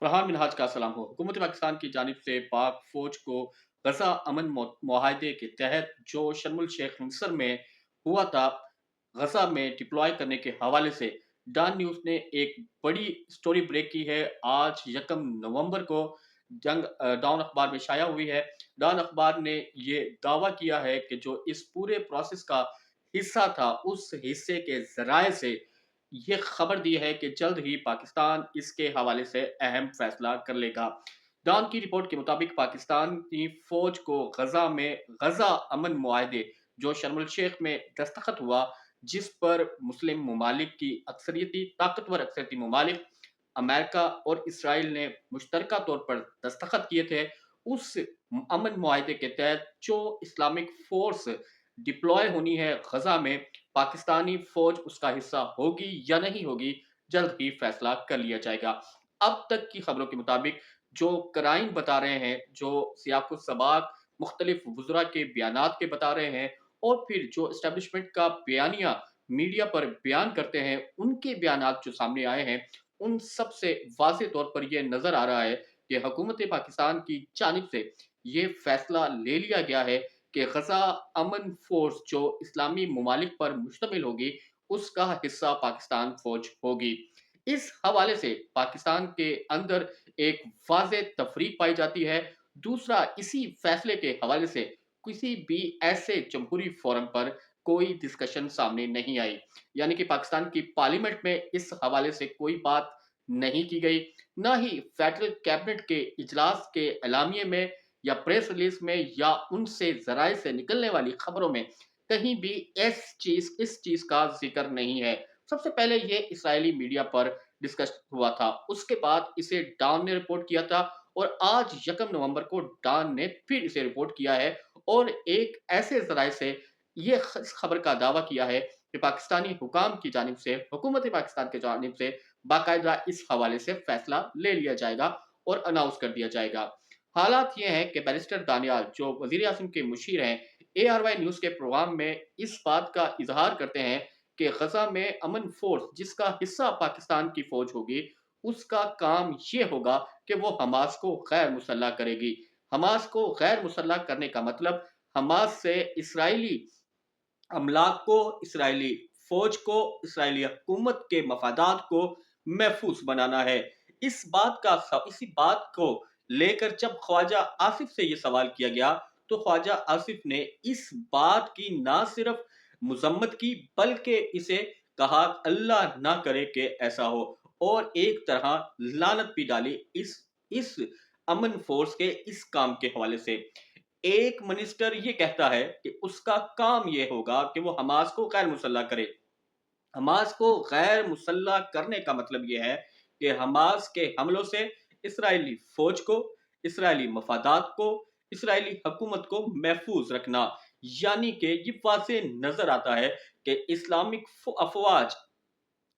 फरहान मिनहाज का सलाम हो। हुकूमत पाकिस्तान की जानिब से पाक फ़ौज को गज़ा अमन मुआहदे के तहत जो शर्म शेख मिस्र में हुआ था, गज़ा में डिप्लॉय करने के हवाले से डॉन न्यूज़ ने एक बड़ी स्टोरी ब्रेक की है। आज यकम नवंबर को डॉन अखबार में शाया हुई है। डॉन अखबार ने ये दावा किया है कि जो इस पूरे प्रोसेस का हिस्सा था, उस हिस्से के ज़राए से ये खबर दी है कि जल्द ही पाकिस्तान इसके हवाले से अहम फैसला कर लेगा। डॉन की रिपोर्ट के मुताबिक पाकिस्तान की फौज को गजा में गजा अमन मुआहदे जो शर्म शेख में दस्तखत हुआ, जिस पर मुस्लिम ममालिक की अक्सरियती ताकतवर अक्सरियती ममालिक अमेरिका और इसराइल ने मुश्तरका तौर पर दस्तखत किए थे, उस अमन मुआहदे के तहत जो इस्लामिक फोर्स डिप्लॉय होनी है गजा में, पाकिस्तानी फौज उसका हिस्सा होगी या नहीं होगी, जल्द ही फैसला कर लिया जाएगा। अब तक की खबरों के मुताबिक जो कराइन बता रहे हैं, जो सियाक सबाक मुख्तलिफ वज़रा के बयानात के बता रहे हैं, और फिर जो एस्टेब्लिशमेंट का बयानिया मीडिया पर बयान करते हैं, उनके बयानात जो सामने आए हैं, उन सब से वाज़ेह तौर पर ये नज़र आ रहा है कि हुकूमत पाकिस्तान की जानिब से ये फैसला ले लिया गया है कि गजा अमन फोर्स जो इस्लामी ममालिक पर मुश्तमिल होगी, उसका हिस्सा पाकिस्तान फौज होगी। इस हवाले से पाकिस्तान के अंदर एक वाज़े तफरीक पाई जाती है। दूसरा, इसी फैसले के हवाले से किसी भी ऐसे जमहूरी फोरम पर कोई डिस्कशन सामने नहीं आई, यानी कि पाकिस्तान की पार्लियामेंट में इस हवाले से कोई बात नहीं की गई, ना ही फेडरल कैबिनेट के इजलास के एलामिये में या प्रेस रिलीज में या उनसे जराए से निकलने वाली खबरों में कहीं भी इस चीज का जिक्र नहीं है। सबसे पहले ये इसराइली मीडिया पर डिस्कस हुआ था, उसके बाद इसे डॉन ने रिपोर्ट किया था, और आज यकम नवंबर को डॉन ने फिर इसे रिपोर्ट किया है, और एक ऐसे जराए से ये खबर का दावा किया है कि पाकिस्तानी हुकाम की जानिब से, हुकूमत पाकिस्तान की जानिब से बाकायदा इस हवाले से फैसला ले लिया जाएगा और अनाउंस कर दिया जाएगा। हालात ये हैं कि बैरिस्टर दानियाल जो वजीर आजम के मुशीर हैं, ARY न्यूज़ के प्रोग्राम में इस बात का इजहार करते हैं कि गजा में अमन फोर्स जिसका हिस्सा पाकिस्तान की फौज होगी, उसका काम ये होगा कि वो हमास को गैर मुसल्लह करेगी। हमास को गैर मुसल्लह करने का मतलब हमास से इसराइली अमलाक को, इसराइली फौज को, इसराइली हुकूमत के मफादात को महफूज बनाना है। इसी बात को लेकर जब ख्वाजा आसिफ से ये सवाल किया गया, तो ख्वाजा आसिफ ने इस बात की ना सिर्फ मजम्मत की, बल्कि इसे कहा अल्लाह ना करे कि ऐसा हो, और एक तरह लानत भी डाली इस अमन फोर्स के इस काम के हवाले से। एक मिनिस्टर ये कहता है कि उसका काम ये होगा कि वो हमास को गैर मुसल्लह करे। हमास को गैर मुसल्लह करने का मतलब ये है कि हमास के हमलों से इसराइली फौज को, इसराइली मफादात को, इसराइली हुकूमत को महफूज रखना। यानी कि ये वाज़ेह नजर आता है कि इस्लामिक अफवाज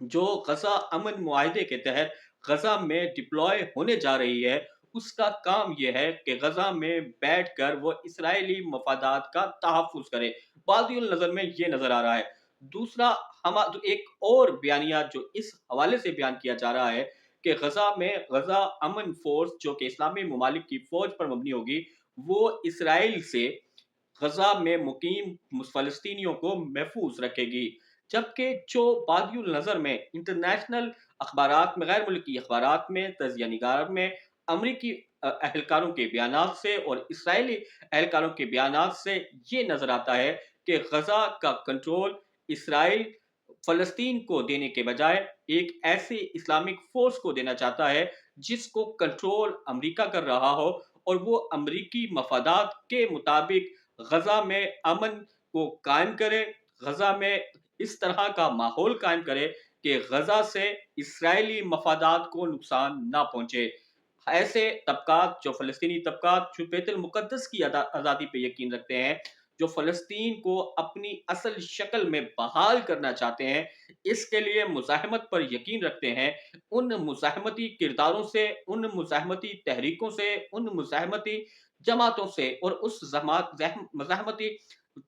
जो गजा अमन मुआहदे के तहत गजा में डिप्लॉय होने जा रही है, उसका काम यह है कि गजा में बैठकर वो इसराइली मफादात का तहफ़्फ़ुज़ करे। बाज़िल नज़र में ये नज़र आ रहा है। दूसरा, एक और बयानिया जो इस हवाले से बयान किया जा रहा है कि गजा अमन फोर्स जो कि इस्लामी ममालिक की फौज पर मबनी होगी, वो इसराइल से गजा में मुकीम फलस्तीनियों को महफूज रखेगी। जबकि जो बादियुल नज़र में इंटरनेशनल अखबारात में, गैर मुल्की अखबारात में, तजिया निगार में, अमरीकी अहलकारों के बयानात से और इसराइली अहलकारों के बयानात से ये नजर आता है कि गजा का कंट्रोल इसराइल फलस्तीन को देने के बजाय एक ऐसे इस्लामिक फोर्स को देना चाहता है जिसको कंट्रोल अमेरिका कर रहा हो, और वो अमरीकी मफादात के मुताबिक गजा में अमन को कायम करे, गजा में इस तरह का माहौल कायम करे कि गजा से इसराइली मफादात को नुकसान ना पहुंचे। ऐसे तबकात, जो फलस्तीनी तबकात जो बैतुल मुकद्दस की आज़ादी पे यकीन रखते हैं, जो फलस्तीन को अपनी असल शक्ल में बहाल करना चाहते हैं, इसके लिए मुज़ाहमत पर यकीन रखते हैं, उन मुज़ाहमती किरदारों से, उन मुज़ाहमती तहरीकों से, उन मुज़ाहमती जमातों से और उस मुज़ाहमती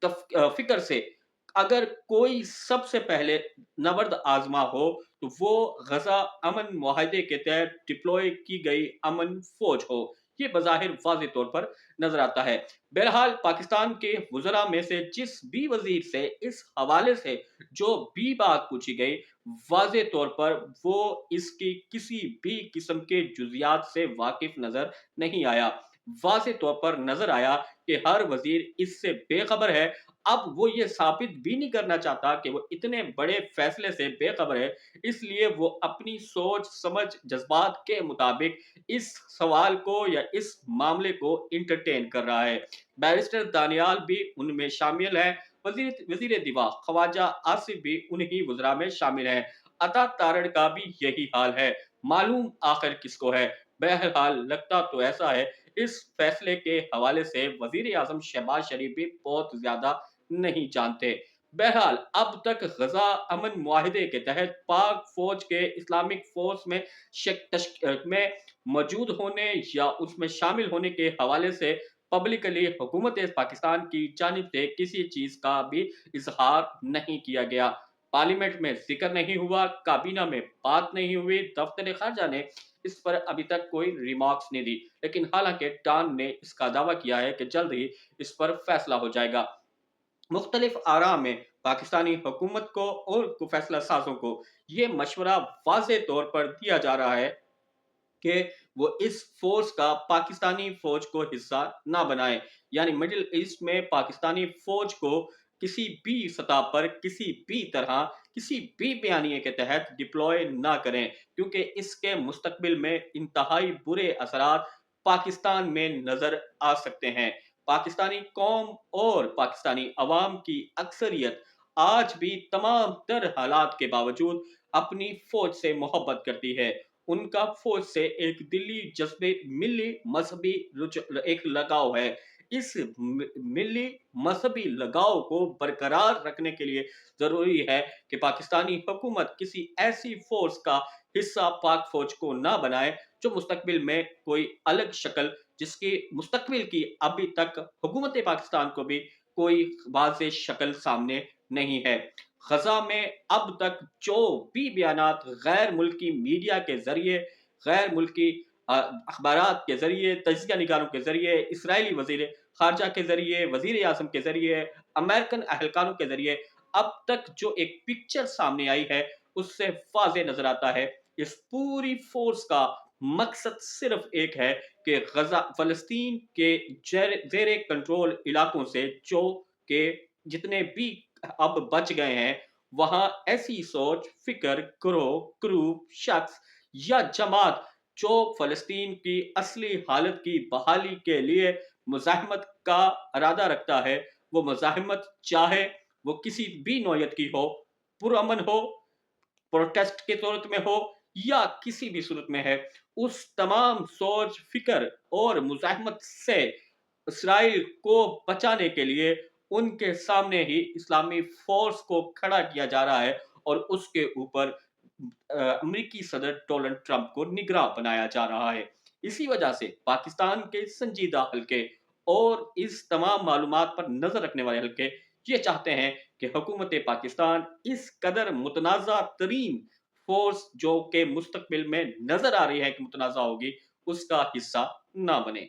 फ़िक्र से اگر کوئی سب سے پہلے نبرد آزما ہو تو وہ غزہ امن معاہدے کے تحت ڈپلوئے کی گئی امن فوج ہو۔ یہ بظاہر واضح طور پر نظر آتا ہے۔ بہرحال پاکستان کے وزراء میں سے جس بھی وزیر سے اس حوالے سے جو بھی بات پوچھی گئی، واضح طور پر وہ اس کی کسی بھی قسم کے جزیات سے واقف نظر نہیں آیا۔ واضح طور پر نظر آیا کہ ہر وزیر اس سے بے خبر ہے۔ اب وہ یہ ثابت بھی نہیں کرنا چاہتا کہ وہ اتنے بڑے فیصلے سے بے خبر ہے، اس لیے وہ اپنی سوچ سمجھ جذبات کے مطابق اس سوال کو یا اس معاملے کو انٹرٹین کر رہا ہے۔ بیرسٹر دانیال بھی ان میں شامل ہیں۔ وزیر دفاع خواجہ آصف بھی انہی وزراء میں شامل ہیں۔ عطا تارڑ کا بھی یہی حال ہے۔ معلوم آخر کس کو ہے؟ بہرحال لگتا تو ایسا ہے اس فیصلے کے حوالے سے وزیر اعظم شہباز شریف بھی بہت زیادہ نہیں جانتے۔ بہرحال اب تک غزہ امن معاہدے کے تحت پاک فوج کے اسلامک فورس میں موجود ہونے یا اس میں شامل ہونے کے حوالے سے پبلکلی حکومت پاکستان کی جانب سے کسی چیز کا بھی اظہار نہیں کیا گیا۔ پارلیمنٹ میں ذکر نہیں ہوا، کابینہ میں بات نہیں ہوئی، دفتر خارجہ نے اس پر ابھی تک کوئی ریمارکس نہیں دی، لیکن حالانکہ ڈان نے اس کا دعویٰ کیا ہے کہ جلد ہی اس پر فیصلہ ہو جائے گا۔ مختلف آراء میں پاکستانی حکومت کو اور فیصلہ سازوں کو یہ مشورہ واضح طور پر دیا جا رہا ہے کہ وہ اس فورس کا پاکستانی فوج کو حصہ نہ بنائیں، یعنی مڈل ایسٹ میں پاکستانی فوج کو کسی بھی سطح پر کسی بھی طرح کسی بھی بیانیے کے تحت ڈپلوئے نہ کریں، کیونکہ اس کے مستقبل میں انتہائی برے اثرات پاکستان میں نظر آ سکتے ہیں۔ پاکستانی قوم اور پاکستانی عوام کی اکثریت آج بھی تمام تر حالات کے باوجود اپنی فوج سے محبت کرتی ہے۔ ان کا فوج سے ایک دلی جذبے ملی مذہبی ایک لگاؤ ہے۔ اس ملی مذہبی لگاؤ کو برقرار رکھنے کے لیے ضروری ہے کہ پاکستانی حکومت کسی ایسی فورس کا حصہ پاک فوج کو نہ بنائے جو مستقبل میں کوئی الگ شکل، جس کی مستقبل کی ابھی تک حکومت پاکستان کو بھی کوئی واضح شکل سامنے نہیں ہے۔ غزہ میں اب تک جو بھی بیانات غیر ملکی میڈیا کے ذریعے، غیر ملکی اخبارات کے ذریعے، تجزیہ نگاروں کے ذریعے، اسرائیلی وزیر خارجہ کے ذریعے، وزیر اعظم کے ذریعے، امریکن اہلکاروں کے ذریعے اب تک جو ایک پکچر سامنے آئی ہے، اس سے واضح نظر آتا ہے اس پوری فورس کا مقصد صرف ایک ہے کہ غزہ فلسطین کے زیر کنٹرول علاقوں سے جو کہ جتنے بھی اب بچ گئے ہیں، وہاں ایسی سوچ، فکر، گروہ، گروپ، شخص یا جماعت جو فلسطین کی اصلی حالت کی بحالی کے لیے مزاحمت کا ارادہ رکھتا ہے، وہ مزاحمت چاہے وہ کسی بھی نوعیت کی ہو، پرامن ہو، پروٹیسٹ کے صورت میں ہو یا کسی بھی صورت میں ہے، اس تمام سوچ، فکر اور مزاحمت سے اسرائیل کو بچانے کے لیے ان کے سامنے ہی اسلامی فورس کو کھڑا کیا جا رہا ہے اور اس کے اوپر امریکی صدر ڈونلڈ ٹرمپ کو نگراں بنایا جا رہا ہے۔ اسی وجہ سے پاکستان کے سنجیدہ حلقے اور اس تمام معلومات پر نظر رکھنے والے حلقے یہ چاہتے ہیں کہ حکومت پاکستان اس قدر متنازع ترین فورس جو کہ مستقبل میں نظر آ رہی ہے کہ متنازع ہوگی، اس کا حصہ نہ بنے۔